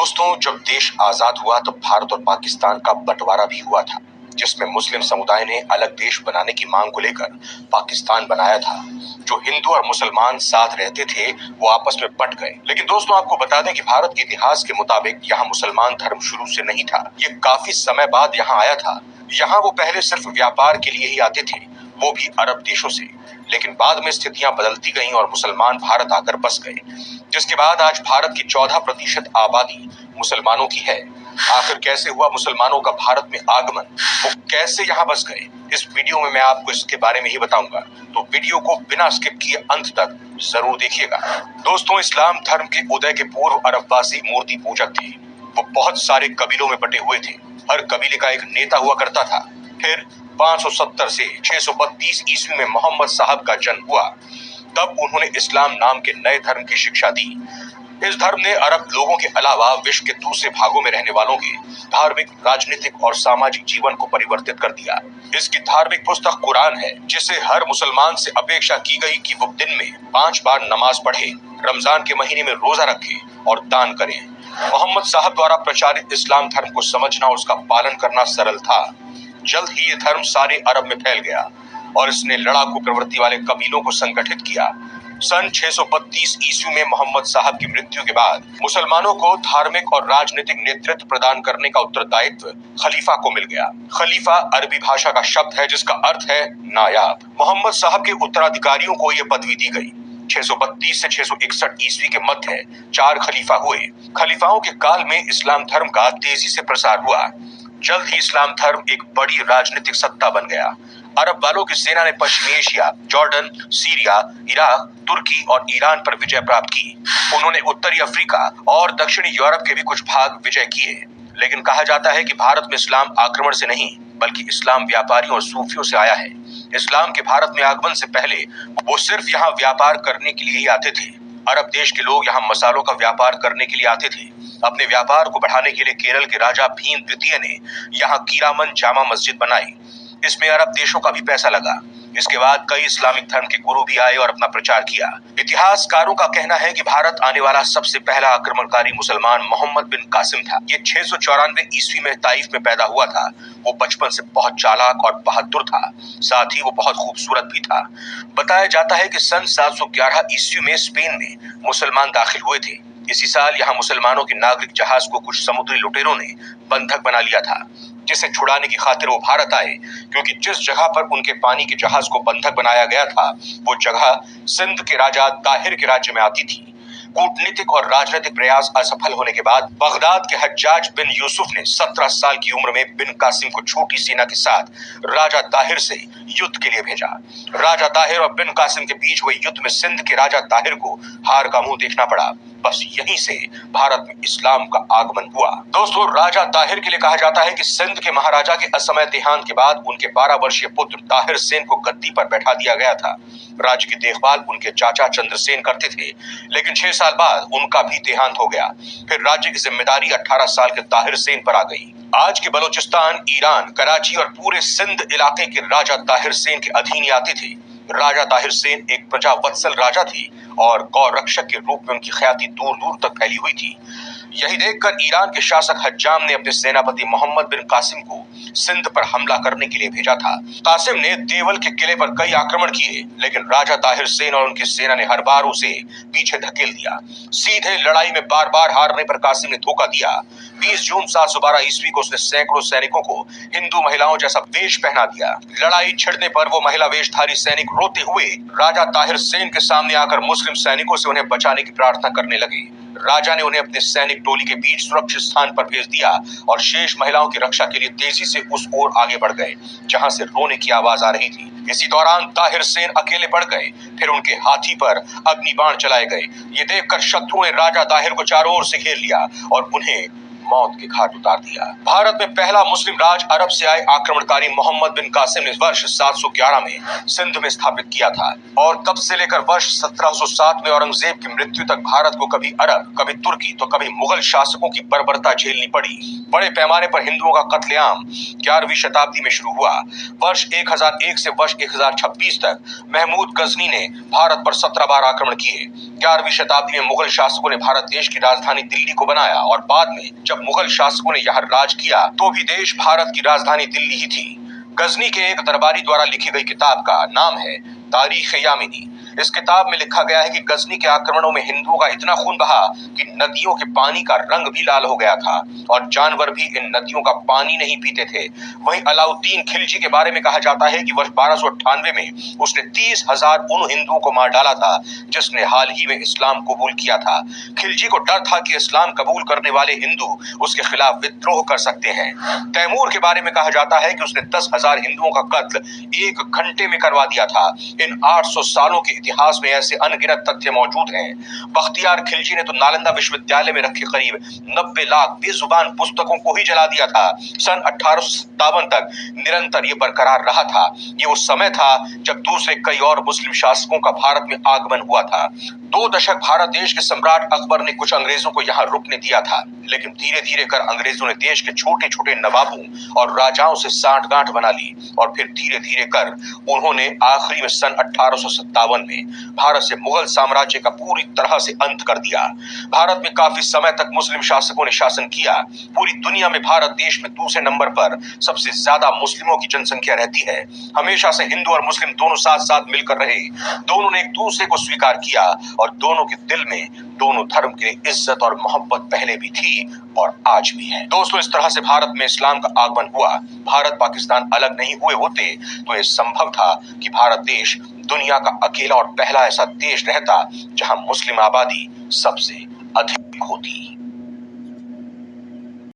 दोस्तों, जब देश आजाद हुआ तब भारत और पाकिस्तान का बंटवारा भी हुआ था, जिसमें मुस्लिम समुदाय ने अलग देश बनाने की मांग को लेकर पाकिस्तान बनाया था। जो हिंदू और मुसलमान साथ रहते थे वो आपस में बंट गए। लेकिन दोस्तों, आपको बता दें कि भारत के इतिहास के मुताबिक यहाँ मुसलमान धर्म शुरू से नहीं था। ये काफी समय बाद यहाँ आया था। यहाँ वो पहले सिर्फ व्यापार के लिए ही आते थे, वो भी अरब देशों से। लेकिन बाद में स्थितियां बदलती गईं और मुसलमान भारत आकर बस गए, जिसके बाद आज भारत की 14% आबादी मुसलमानों की है। आखिर कैसे हुआ मुसलमानों का भारत में आगमन, वो कैसे यहाँ बस गए, इस वीडियो में मैं आपको इसके बारे में ही बताऊंगा। तो वीडियो को बिना स्किप किए अंत तक जरूर देखिएगा। दोस्तों, इस्लाम धर्म के उदय के पूर्व अरबवासी मूर्ति पूजक थे। वो बहुत सारे कबीलों में बटे हुए थे। हर कबीले का एक नेता हुआ करता था। फिर 570 से 632 ईस्वी में मोहम्मद साहब का जन्म हुआ। तब उन्होंने इस्लाम नाम के नए धर्म की शिक्षा दी। इस धर्म ने अरब लोगों के अलावा विश्व के दूसरे भागों में रहने वालों के धार्मिक, राजनीतिक और सामाजिक जीवन को परिवर्तित कर दिया। इसकी धार्मिक पुस्तक कुरान है, जिसे हर मुसलमान से अपेक्षा की गई कि वो दिन में 5 बार नमाज पढ़े, रमजान के महीने में रोजा रखे और दान करें। मोहम्मद साहब द्वारा प्रचारित इस्लाम धर्म को समझना और उसका पालन करना सरल था। जल्द ही ये धर्म सारे अरब में फैल गया और इसने लड़ाकू प्रवृत्ति वाले कबीलों को संगठित किया। सन 632 ईस्वी में मोहम्मद साहब की मृत्यु के बाद मुसलमानों को धार्मिक और राजनीतिक नेतृत्व प्रदान करने का उत्तरदायित्व खलीफा को मिल गया। खलीफा अरबी भाषा का शब्द है जिसका अर्थ है नायाब। मोहम्मद साहब के उत्तराधिकारियों को यह पदवी दी गई। 632 से 661 ईस्वी के मध्य 4 खलीफा हुए। खलीफाओं के काल में इस्लाम धर्म का तेजी से प्रसार हुआ। जल्द ही इस्लाम धर्म एक बड़ी राजनीतिक सत्ता बन गया। अरब वालों की सेना ने पश्चिमी एशिया, जॉर्डन, सीरिया, इराक, तुर्की और ईरान पर विजय प्राप्त की। उन्होंने उत्तरी अफ्रीका और दक्षिणी यूरोप के भी कुछ भाग विजय किए। लेकिन कहा जाता है कि भारत में इस्लाम आक्रमण से नहीं, बल्कि इस्लाम व्यापारियों और सूफियों से आया है। इस्लाम के भारत में आगमन से पहले वो सिर्फ यहाँ व्यापार करने के लिए ही आते थे। अरब देश के लोग यहाँ मसालों का व्यापार करने के लिए आते थे। अपने व्यापार को बढ़ाने के लिए केरल के राजा भीम द्वितीय ने यहाँ कीरामन जामा मस्जिद बनाई। इसमें अरब देशों का भी पैसा लगा। इसके बाद कई इस्लामिक धर्म के गुरु भी आए और अपना प्रचार किया। इतिहासकारों का कहना है कि भारत आने वाला सबसे पहला आक्रमणकारी मुसलमान मोहम्मद बिन कासिम था। ये 694 ईस्वी में ताइफ में पैदा हुआ था। वो बचपन से बहुत चालाक और बहादुर था, साथ ही वो बहुत खूबसूरत भी था। बताया जाता है कि सन 711 ईस्वी में स्पेन में मुसलमान दाखिल हुए थे। इसी साल यहाँ मुसलमानों के नागरिक जहाज को कुछ समुद्री लुटेरों ने बंधक बना लिया था, जिसे छुड़ाने की खातिर वो भारत आए। क्योंकि जिस जगह पर उनके पानी के जहाज को बंधक बनाया गया था, वो जगह सिंध के राजा ताहिर के राज्य में आती थी। कूटनीतिक और राजनीतिक प्रयास असफल होने के बाद बगदाद के हज्जाज बिन यूसुफ ने 17 साल की उम्र में बिन कासिम को छोटी सेना के साथ राजा ताहिर से युद्ध के लिए भेजा। राजा ताहिर और बिन कासिम के बीच हुए युद्ध में सिंध के राजा ताहिर को हार का मुंह देखना पड़ा। बस यहीं से भारत में इस्लाम का आगमन हुआ। दोस्तों, राजा ताहिर के लिए कहा जाता है कि सिंध के महाराजा के असमय देहांत के बाद उनके 12 वर्षीय पुत्र ताहिर सेन को गद्दी पर बैठा दिया गया था। राज्य की देखभाल उनके चाचा चंद्रसेन करते थे, लेकिन 6 साल बाद उनका भी देहांत हो गया। फिर राज्य की जिम्मेदारी 18 साल के ताहिर सेन पर आ गई। आज के बलूचिस्तान, ईरान, कराची और पूरे सिंध इलाके के राजा ताहिर सेन के अधीन ही आते थे। राजा ताहिर सेन एक प्रजावत्सल राजा थे और गौ रक्षक के रूप में उनकी ख्याति दूर दूर तक फैली हुई थी। यही देखकर ईरान के शासक हज्जाम ने अपने सेनापति मोहम्मद बिन कासिम को सिंध पर हमला करने के लिए भेजा था। कासिम ने देवल के किले पर कई आक्रमण किए, लेकिन राजा ताहिर सेन और उनकी सेना ने हर बार उसे पीछे धकेल दिया। सीधे लड़ाई में बार बार हारने पर कासिम ने धोखा दिया। 20 जून 712 ईस्वी को उसने सैकड़ों सैनिकों को हिंदू महिलाओं जैसा वेश पहना दिया। लड़ाई छिड़ने पर वो महिला वेशधारी सैनिक रोते हुए राजा ताहिर सेन के सामने आकर मुस्लिम सैनिकों से उन्हें बचाने की प्रार्थना करने लगे। राजा ने उन्हें अपने सैनिक टोली के बीच सुरक्षित स्थान पर भेज दिया और शेष महिलाओं की रक्षा के लिए तेजी से उस ओर आगे बढ़ गए जहां से रोने की आवाज आ रही थी। इसी दौरान ताहिर सेन अकेले पड़ गए। फिर उनके हाथी पर अग्नि बाण चलाए गए। ये देखकर शत्रुओं ने राजा ताहिर को चारों ओर से घेर लिया और उन्हें मौत के घाट उतार दिया। भारत में पहला मुस्लिम राज अरब से आए आक्रमणकारी मोहम्मद बिन कासिम ने वर्ष 711 में सिंध में स्थापित किया था और तब से लेकर वर्ष 1707 में औरंगजेब की मृत्यु तक भारत को कभी अरब, कभी तुर्की तो कभी मुगल शासकों की बर्बरता झेलनी पड़ी। बड़े पैमाने पर हिंदुओं का कत्लेआम 11वीं शताब्दी में शुरू हुआ। वर्ष 1001 से वर्ष 1026 तक महमूद गजनी ने भारत पर 17 बार आक्रमण किए। 11वीं शताब्दी में मुगल शासकों ने भारत देश की राजधानी दिल्ली को बनाया और बाद में जब मुगल शासकों ने यहाँ राज किया तो भी देश भारत की राजधानी दिल्ली ही थी। गजनी के एक दरबारी द्वारा लिखी गई किताब का नाम है तारीख-ए-यामिनी। इस किताब में लिखा गया है कि गजनी के आक्रमणों में हिंदुओं का इतना खून बहा कि नदियों के पानी का रंग भी लाल हो गया था और जानवर भी इन नदियों का पानी नहीं पीते थे। वहीं अलाउद्दीन खिलजी के बारे में कहा जाता है कि वर्ष 1298 में उसने 30,000 उन हिंदुओं को मार डाला था जिसने हाल ही में इस्लाम कबूल किया था। खिलजी को डर था कि इस्लाम कबूल करने वाले हिंदू उसके खिलाफ विद्रोह कर सकते हैं। तैमूर के बारे में कहा जाता है कि उसने 10,000 हिंदुओं का कत्ल 1 घंटे में करवा दिया था। इन 800 सालों के इतिहास में ऐसे अनगिनत तथ्य मौजूद हैं। बख्तियार खिलजी ने तो नालंदा विश्वविद्यालय में रखे करीब 90 लाख बेजुबान पुस्तकों को ही जला दिया था। सन 1857 तक निरंतर ये बरकरार रहा था। ये उस समय था जब दूसरे कई और मुस्लिम शासकों का भारत में आगमन हुआ था। 2 दशक भारत देश के सम्राट अकबर ने कुछ अंग्रेजों को यहाँ रुकने दिया था, लेकिन धीरे धीरे कर अंग्रेजों ने देश के छोटे छोटे नवाबों और राजाओं से सांठगांठ बना ली और फिर धीरे धीरे कर उन्होंने आखिरी में सन 1857 में भारत से मुगल साम्राज्य का पूरी तरह से अंत कर दिया। भारत में काफी समय तक मुस्लिम शासकों ने शासन किया। पूरी दुनिया में भारत देश में दूसरे नंबर पर सबसे ज्यादा मुस्लिमों की जनसंख्या रहती है। हमेशा से हिंदू और मुस्लिम दोनों साथ साथ मिलकर रहे। दोनों ने एक दूसरे को स्वीकार किया और दोनों के दिल में दोनों धर्म के लिए इज्जत और मोहब्बत पहले भी थी और आज भी है। दोस्तों, इस तरह से भारत में इस्लाम का आगमन हुआ। भारत पाकिस्तान अलग नहीं हुए होते तो यह संभव था कि भारत देश दुनिया का अकेला और पहला ऐसा देश रहता जहां मुस्लिम आबादी सबसे अधिक होती।